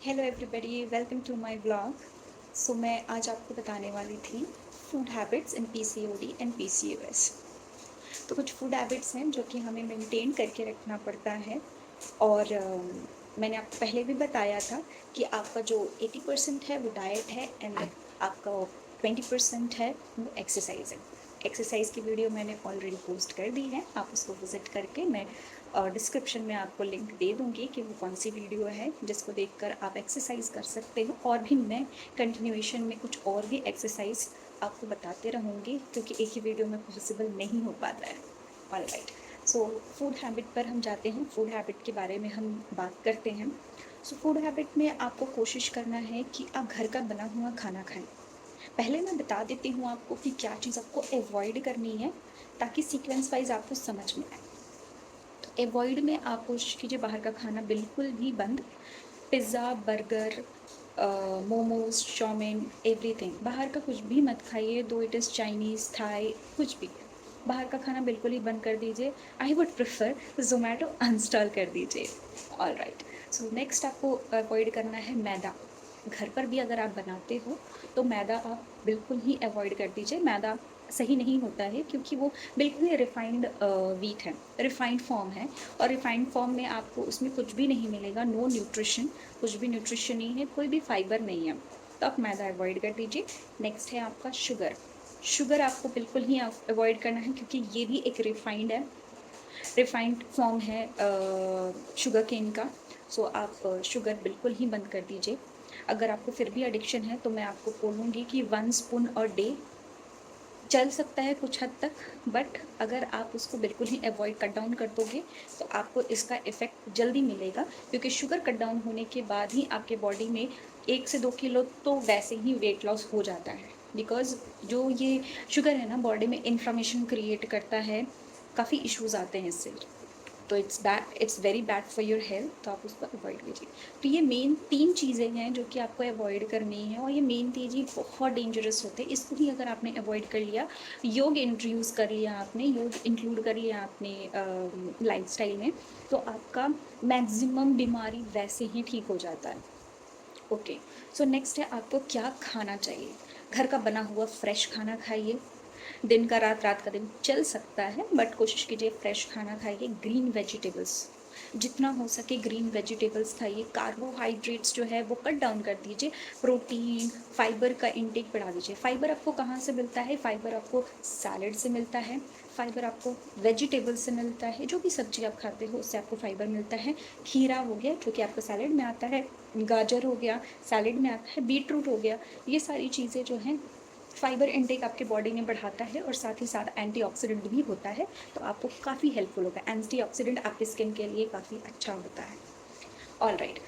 Hello everybody, welcome to my blog. मैं आज आपको बताने वाली थी food habits in PCOD and PCOS. तो कुछ फूड हैबिट्स हैं जो कि हमें मेंटेन करके रखना पड़ता है। और मैंने आपको पहले भी बताया था कि आपका जो 80% है वो डाइट है एंड आपका 20% है वो एक्सरसाइज है। एक्सरसाइज की वीडियो मैंने ऑलरेडी पोस्ट कर दी है, आप उसको विजिट करके मैं डिस्क्रिप्शन में आपको लिंक दे दूँगी कि वो कौन सी वीडियो है जिसको देखकर आप एक्सरसाइज कर सकते हो। और भी मैं कंटिन्यूएशन में कुछ और भी एक्सरसाइज आपको बताते रहूँगी क्योंकि एक ही वीडियो में पॉसिबल नहीं हो पाता है। ऑलराइट, फूड हैबिट पर हम जाते हैं। फूड हैबिट के बारे में हम बात करते हैं। फूड हैबिट में आपको कोशिश करना है कि आप घर का बना हुआ खाना खाएं। पहले मैं बता देती हूँ आपको कि क्या चीज़ आपको अवॉइड करनी है ताकि सीक्वेंस वाइज आपको समझ में आए। तो अवॉइड में आप कोशिश कीजिए बाहर का खाना बिल्कुल भी बंद। Pizza, burger, momos, chow mein, everything बाहर का कुछ भी मत खाइए, दो इट इज़ चाइनीज़, थाई, कुछ भी। बाहर का खाना बिल्कुल ही बंद कर दीजिए। I would prefer Zomato uninstall कर दीजिए। ऑलराइट, नेक्स्ट आपको अवॉइड करना है मैदा। घर पर भी अगर आप बनाते हो तो मैदा आप बिल्कुल ही अवॉइड कर दीजिए। मैदा सही नहीं होता है क्योंकि वो बिल्कुल ही रिफाइंड व्हीट है, रिफाइंड फॉर्म है। और रिफाइंड फॉर्म में आपको उसमें कुछ भी नहीं मिलेगा, नो न्यूट्रिशन, कुछ भी न्यूट्रिशन नहीं है, कोई भी फाइबर नहीं है। तो आप मैदा अवॉइड कर दीजिए। नेक्स्ट है आपका शुगर। शुगर आपको बिल्कुल ही अवॉइड करना है क्योंकि ये भी एक रिफाइंड है, रिफाइंड फॉर्म है शुगर केन का। आप शुगर बिल्कुल ही बंद कर दीजिए। अगर आपको फिर भी एडिक्शन है तो मैं आपको बोलूँगी कि 1 स्पून अ डे चल सकता है कुछ हद तक, बट अगर आप उसको बिल्कुल ही अवॉइड कट डाउन कर दोगे तो आपको इसका इफ़ेक्ट जल्दी मिलेगा क्योंकि शुगर कट डाउन होने के बाद ही आपके बॉडी में 1 से 2 किलो तो वैसे ही वेट लॉस हो जाता है। बिकॉज़ जो ये शुगर है ना बॉडी में इन्फ्लेमेशन क्रिएट करता है, काफ़ी इश्यूज़ आते हैं इससे। तो it's very bad for your health, तो आप उसको अवॉइड कीजिए। तो ये मेन 3 चीज़ें हैं जो कि आपको अवॉइड करनी है और ये मेन चीज़ ही बहुत डेंजरस होते हैं। इसको ही अगर आपने अवॉइड कर लिया, योग इंट्रोड्यूस कर लिया आपने, योग इंक्लूड कर लिया आपने लाइफस्टाइल में, तो आपका मैक्सिमम बीमारी वैसे ही ठीक हो जाता है। ओके, नेक्स्ट है आपको क्या खाना चाहिए। घर का बना हुआ फ्रेश खाना खाइए। दिन का रात, रात का दिन चल सकता है बट कोशिश कीजिए फ्रेश खाना खाइए। ग्रीन वेजिटेबल्स, जितना हो सके ग्रीन वेजिटेबल्स खाइए। कार्बोहाइड्रेट्स जो है वो कट डाउन कर दीजिए। प्रोटीन, फाइबर का इंटेक बढ़ा दीजिए। फाइबर आपको कहाँ से मिलता है? फाइबर आपको सैलड से मिलता है, फाइबर आपको वेजिटेबल से मिलता है, जो भी सब्जी आप खाते हो उससे आपको फाइबर मिलता है। खीरा हो गया जो कि आपको सैलड में आता है, गाजर हो गया सैलड में आता है, बीटरूट हो गया, ये सारी चीज़ें जो हैं फाइबर इनटेक आपके बॉडी में बढ़ाता है और साथ ही साथ एंटीऑक्सीडेंट भी होता है, तो आपको काफ़ी हेल्पफुल होगा। एंटीऑक्सीडेंट आपके स्किन के लिए काफ़ी अच्छा होता है। ऑलराइट,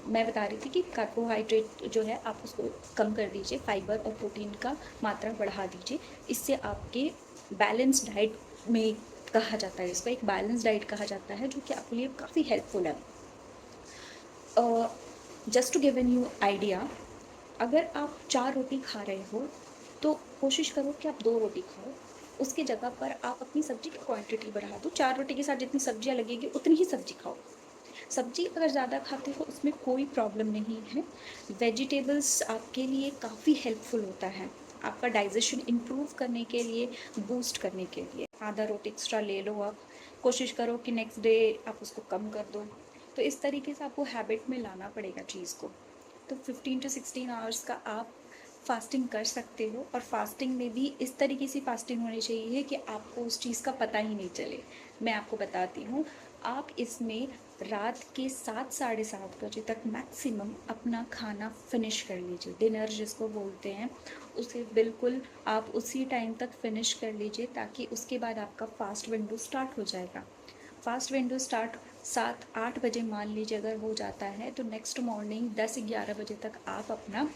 मैं बता रही थी कि कार्बोहाइड्रेट जो है आप उसको कम कर दीजिए, फाइबर और प्रोटीन का मात्रा बढ़ा दीजिए। इससे आपके बैलेंस डाइट में कहा जाता है, इसको एक बैलेंस डाइट कहा जाता है जो कि आपके लिए काफ़ी हेल्पफुल है। Just to give an you idea, अगर आप 4 रोटी खा रहे हो तो कोशिश करो कि आप 2 रोटी खाओ। उसकी जगह पर आप अपनी सब्जी की क्वांटिटी बढ़ा दो। 4 रोटी के साथ जितनी सब्जियाँ लगेगी उतनी ही सब्जी खाओ। सब्जी अगर ज़्यादा खाते हो उसमें कोई प्रॉब्लम नहीं है। वेजिटेबल्स आपके लिए काफ़ी हेल्पफुल होता है, आपका डाइजेशन इम्प्रूव करने के लिए, बूस्ट करने के लिए। आधा रोटी एक्स्ट्रा ले लो आप, कोशिश करो कि नेक्स्ट डे आप उसको कम कर दो। तो इस तरीके से आपको हैबिट में लाना पड़ेगा चीज़ को। तो 15 टू 16 आवर्स का आप फास्टिंग कर सकते हो और फास्टिंग में भी इस तरीके से फास्टिंग होनी चाहिए कि आपको उस चीज़ का पता ही नहीं चले। मैं आपको बताती हूँ, आप इसमें रात के 7 साढ़े 7 बजे तक मैक्सिमम अपना खाना फिनिश कर लीजिए। डिनर जिसको बोलते हैं उसे बिल्कुल आप उसी टाइम तक फिनिश कर लीजिए ताकि उसके बाद आपका फास्ट विंडो स्टार्ट हो जाएगा। फास्ट विंडो स्टार्ट 7-8 बजे मान लीजिए अगर हो जाता है तो नेक्स्ट मॉर्निंग 10-11 बजे तक आप अपना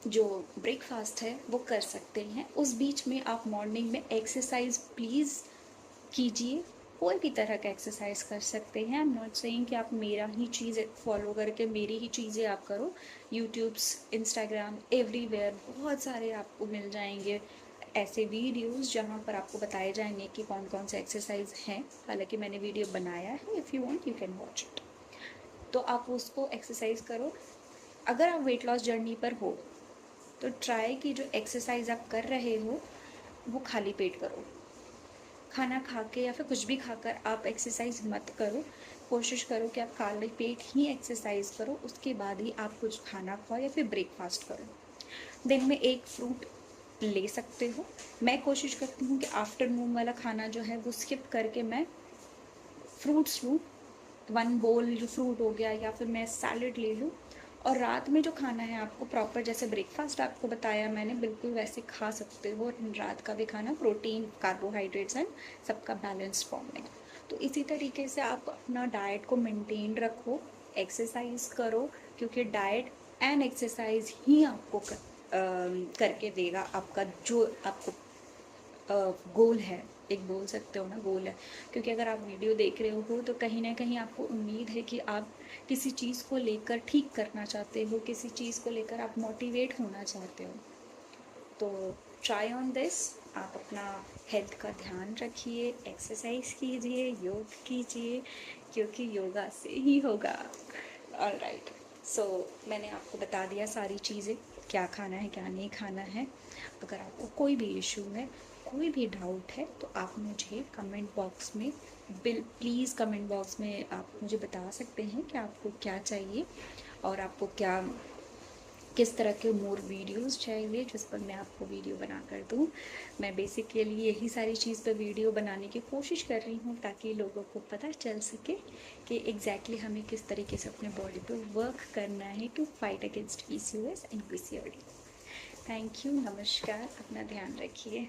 जो ब्रेकफास्ट है वो कर सकते हैं। उस बीच में आप मॉर्निंग में एक्सरसाइज प्लीज़ कीजिए। कोई भी तरह का एक्सरसाइज कर सकते हैं। आई एम नॉट सेइंग कि आप मेरा ही चीज़ फॉलो करके मेरी ही चीज़ें आप करो। यूट्यूब्स, इंस्टाग्राम, एवरीवेयर बहुत सारे आपको मिल जाएंगे ऐसे वीडियोस जहाँ पर आपको बताए जाएंगे कि कौन कौन से एक्सरसाइज हैं। हालांकि मैंने वीडियो बनाया है, if you want you can watch it. तो आप उसको एक्सरसाइज करो। अगर आप वेट लॉस जर्नी पर हो तो ट्राई कि जो एक्सरसाइज आप कर रहे हो वो खाली पेट करो। खाना खा के या फिर कुछ भी खाकर आप एक्सरसाइज मत करो। कोशिश करो कि आप खाली पेट ही एक्सरसाइज करो, उसके बाद ही आप कुछ खाना खाओ या फिर ब्रेकफास्ट करो। दिन में एक फ्रूट ले सकते हो। मैं कोशिश करती हूँ कि आफ्टरनून वाला खाना जो है वो स्किप करके मैं फ्रूट्स लूँ। 1 बोल जो फ्रूट हो गया या फिर मैं सैलड ले लूँ। और रात में जो खाना है आपको प्रॉपर, जैसे ब्रेकफास्ट आपको बताया मैंने, बिल्कुल वैसे खा सकते हो। रात का भी खाना प्रोटीन, कार्बोहाइड्रेट्स एंड सबका बैलेंस फॉर्म में। तो इसी तरीके से आप अपना डाइट को मेंटेन रखो, एक्सरसाइज करो, क्योंकि डाइट एंड एक्सरसाइज ही आपको करके देगा आपका जो आपको गोल है। एक बोल सकते हो ना, गोल है। क्योंकि अगर आप वीडियो देख रहे हो तो कहीं ना कहीं आपको उम्मीद है कि आप किसी चीज़ को लेकर ठीक करना चाहते हो, किसी चीज़ को लेकर आप मोटिवेट होना चाहते हो। तो ट्राई ऑन दिस। आप अपना हेल्थ का ध्यान रखिए, एक्सरसाइज कीजिए, योग कीजिए, क्योंकि योगा से ही होगा। ऑलराइट, सो मैंने आपको बता दिया सारी चीज़ें, क्या खाना है क्या नहीं खाना है। अगर आपको कोई भी इशू है, कोई भी डाउट है, तो आप मुझे कमेंट बॉक्स में प्लीज़ कमेंट बॉक्स में आप मुझे बता सकते हैं कि आपको क्या चाहिए और आपको क्या किस तरह के मोर वीडियोस चाहिए जिस पर मैं आपको वीडियो बना कर दूँ। मैं बेसिकली यही सारी चीज़ पर वीडियो बनाने की कोशिश कर रही हूँ ताकि लोगों को पता चल सके कि एग्जैक्टली हमें किस तरीके से अपने बॉडी पर वर्क करना है to fight against PCOS and PCOD। Thank you, नमस्कार, अपना ध्यान रखिए।